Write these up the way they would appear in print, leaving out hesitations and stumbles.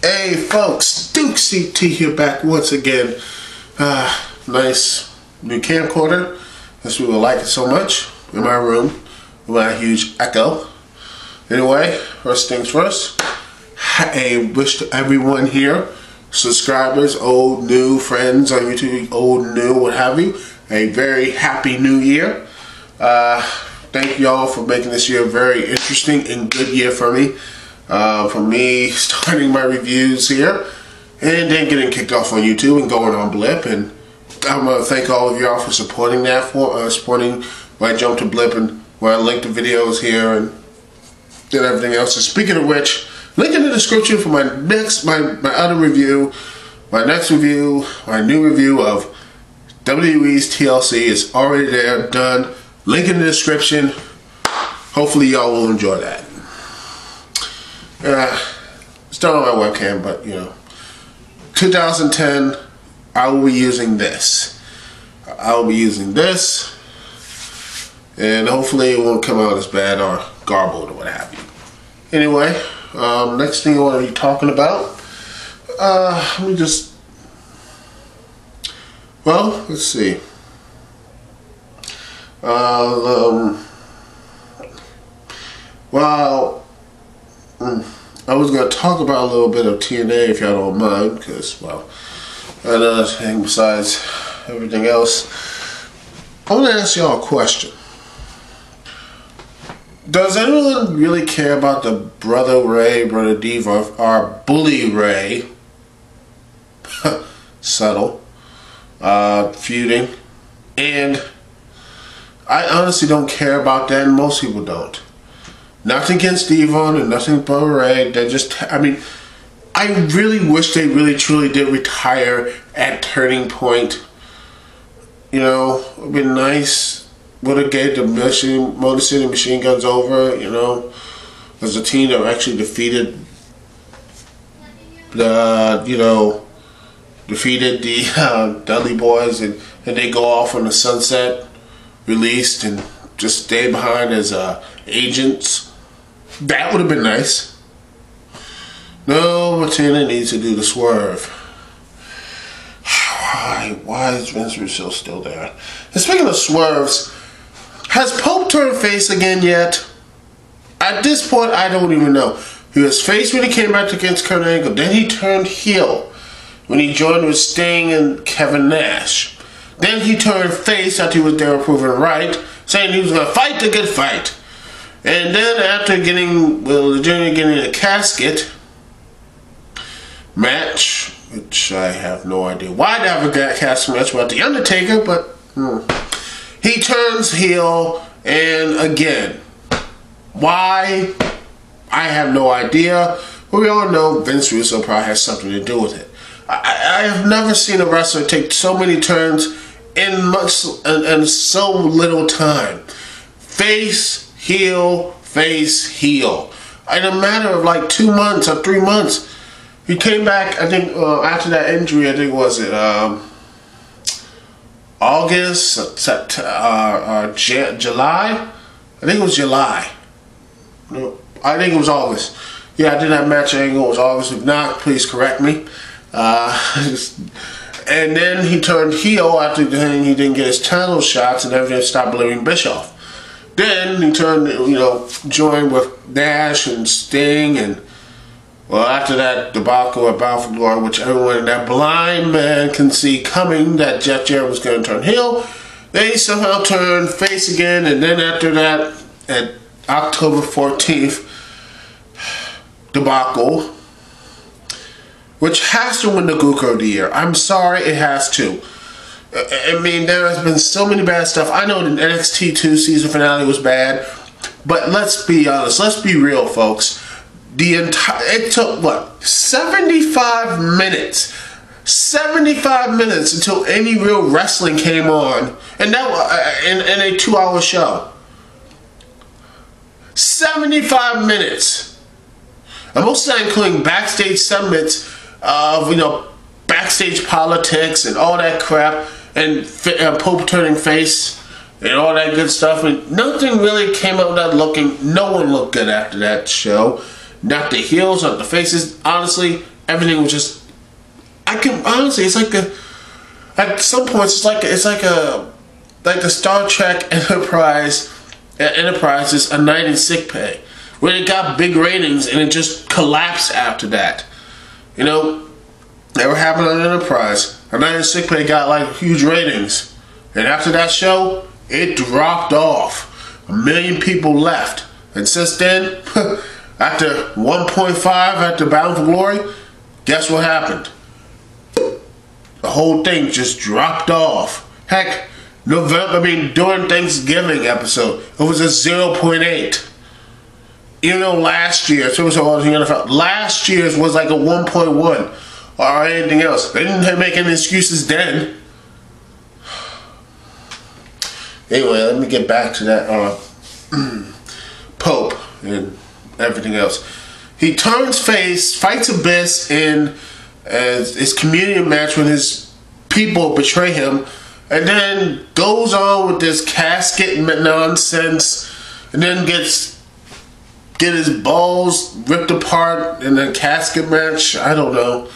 Hey folks, Duke CT here back once again. Nice new camcorder, as we will like it so much, in my room with my huge echo. Anyway, first things first, I wish to everyone here, subscribers, old, new, friends on YouTube, old, new, what have you, a very happy new year. Thank y'all for making this year a very interesting and good year for me. For me starting my reviews here and then getting kicked off on YouTube and going on Blip, and I want to thank all of y'all for supporting that, supporting when I jump to Blip and when I link the videos here and everything else. And speaking of which, link in the description for my other review, my new review of WWE's TLC is already there, done. Link in the description. Hopefully y'all will enjoy that. It's done on my webcam, but you know, 2010, I will be using this. And hopefully it won't come out as bad or garbled or what have you. Anyway, next thing I want to be talking about, let me just, well, let's see. I was going to talk about a little bit of TNA if y'all don't mind, because, well, another thing besides everything else, I want to ask y'all a question. Does anyone really care about the Brother Ray, Brother Diva, or Bully Ray, subtle, feuding? And I honestly don't care about that, and most people don't. Nothing against Devon and nothing but Ray. They're just, I mean, I really wish they really truly did retire at Turning Point. You know, it would be nice. Would have gave the Motor City Machine Guns over, you know, as a team that actually defeated the, Dudley Boys, and they go off on the sunset, released, and just stay behind as agents. That would have been nice. No, Martina needs to do the swerve. Why is Vince Russo still there? And speaking of swerves, has Pope turned face again yet? At this point, I don't even know. He was face when he came back against Kurt Angle. Then he turned heel when he joined with Sting and Kevin Nash. Then he turned face after he was there proven right, saying he was going to fight the good fight. And then after getting a casket match, which I have no idea why they have a casket match with The Undertaker, but he turns heel, and again, why? I have no idea. But we all know Vince Russo probably has something to do with it. I have never seen a wrestler take so many turns in so little time. Face, heel, face, heel. In a matter of like 2 months or 3 months, he came back. I think after that injury, I think was it August, July? I think it was July. No, I think it was August. Yeah, I did that match angle. It was August. If not, please correct me. And then he turned heel after he didn't get his title shots and everything, stopped believing Bischoff. Then he turned, joined with Nash and Sting, and well, after that debacle at Bound for Glory, which everyone, that blind man can see coming, that Jeff Jarrett was going to turn heel, they somehow turned face again, and then after that, at October 14th, debacle, which has to win the Gooker of the Year. I'm sorry, it has to. I mean, there has been so many bad stuff. I know the NXT 2 season finale was bad, but let's be honest. Let's be real, folks. It took, what, 75 minutes? 75 minutes until any real wrestling came on, and that was in a 2-hour show. 75 minutes. And most of that including backstage segments of, backstage politics and all that crap, and Pope turning face and all that good stuff. And nothing really came out of that looking. No one looked good after that show. Not the heels, not the faces. Honestly, everything was just. I can honestly, it's like at some points it's like the Star Trek Enterprise's A Night in Sickbay, where it got big ratings and it just collapsed after that. You know, they were having on Enterprise. A Night in Sickbay got like huge ratings, and after that show, it dropped off. 1 million people left, and since then, after 1.5 after Bound for Glory, guess what happened? The whole thing just dropped off. Heck, during Thanksgiving episode, it was a 0.8. Even though last year, last year's was like a 1.1 or anything else. They didn't make any excuses then. Anyway, let me get back to that Pope and everything else. He turns face, fights Abyss in his communion match when his people betray him, and then goes on with this casket nonsense, and then get his balls ripped apart in a casket match. I don't know.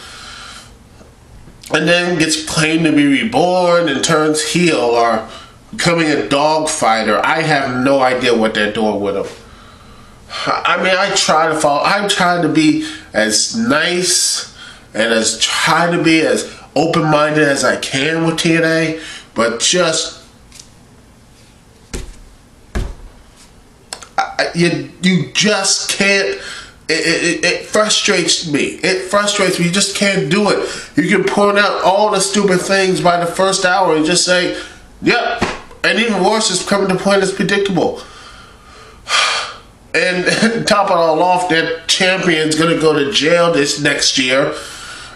And then gets claimed to be reborn and turns heel or becoming a dog fighter. I have no idea what they're doing with him. I mean, I try to follow. I'm trying to be as nice and try to be as open-minded as I can with TNA, but just you just can't. It frustrates me. It frustrates me. You just can't do it. You can point out all the stupid things by the first hour and just say, "Yep." And even worse, it's coming to the point it's predictable. And top it all off, that champion's going to go to jail this next year.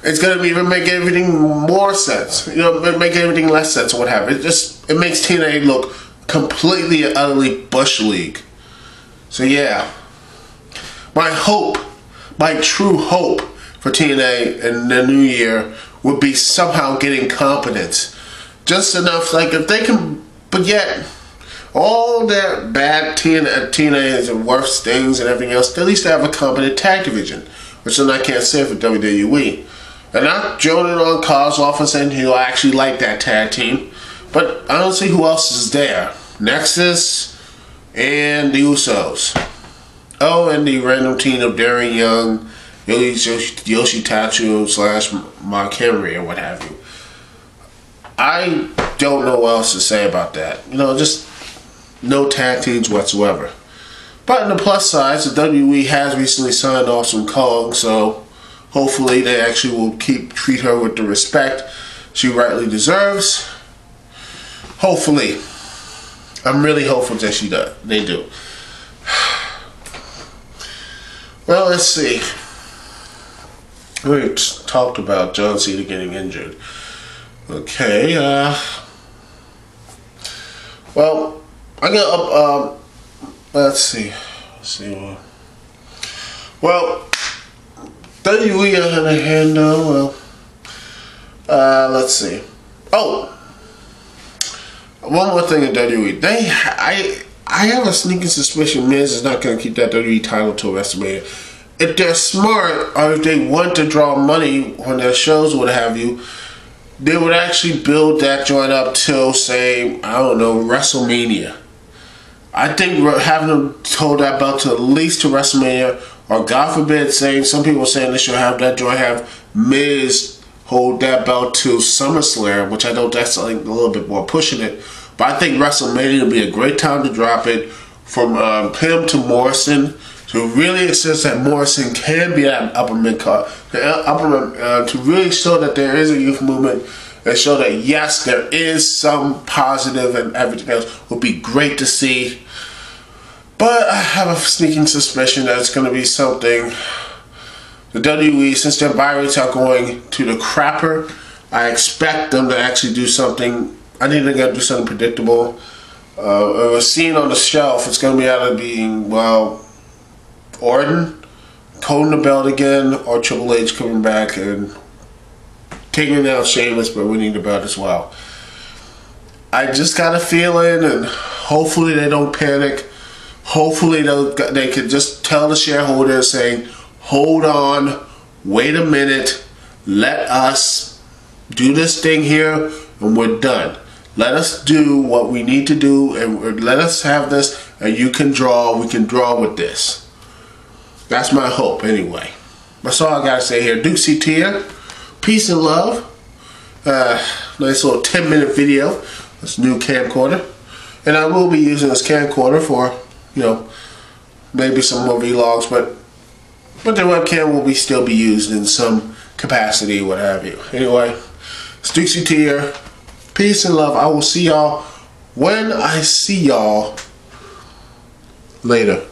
It's going to even make everything more sense. You know, make everything less sense or what have you. It makes TNA look completely and utterly Bush League. So yeah. My true hope for TNA in the new year would be somehow getting competence. Just enough, like if they can, but yet, all that bad TNA and worst things and everything else, at least they have a competent tag division, which then I can't say for WWE. And not joining on Kozlov and saying he'll actually like that tag team, but I don't see who else is there. Nexus and the Usos. Oh, and the random team of Darren Young, Yoshitatsu / Mark Henry or what have you. I don't know what else to say about that. You know, just no tag teams whatsoever. But on the plus side, the WWE has recently signed Awesome Kong, so hopefully they actually will treat her with the respect she rightly deserves. Hopefully. I'm really hopeful that they do. Well, let's see. We talked about John Cena getting injured. Okay, well, I got let's see. Well, WWE on the hand though, let's see. Oh, one more thing in WWE. I have a sneaking suspicion Miz is not going to keep that WWE title till WrestleMania. If they're smart, or if they want to draw money on their shows, what have you, they would actually build that joint up till, say, I don't know, WrestleMania. I think having them hold that belt to at least to WrestleMania, or God forbid, some people are saying they should have that joint have Miz hold that belt to SummerSlam, which I know that's like a little bit more pushing it. But I think WrestleMania would be a great time to drop it from him to Morrison, to really insist that Morrison can be that upper mid card, to really show that there is a youth movement and show that yes, there is some positive and everything else would be great to see. But I have a sneaking suspicion that it's going to be something. The WWE, since their buy rates are going to the crapper, I expect them to actually do something. I think they're going to do something predictable. It was seen on the shelf. It's going to be either being, well, Orton holding the belt again, or Triple H coming back and taking out Sheamus but winning the belt as well. I just got a feeling, and hopefully they don't panic. Hopefully they could just tell the shareholders, saying, hold on, wait a minute, let us do this thing here, and we're done. Let us do what we need to do, and let us have this, and you can draw, we can draw with this. That's my hope, anyway. That's all I gotta say here. Dukesy to you. Peace and love. Nice little 10-minute video. This new camcorder. And I will be using this camcorder for, you know, maybe some more vlogs, but the webcam will still be used in some capacity, what have you. Anyway, it's Dukesy to you. Peace and love. I will see y'all when I see y'all later.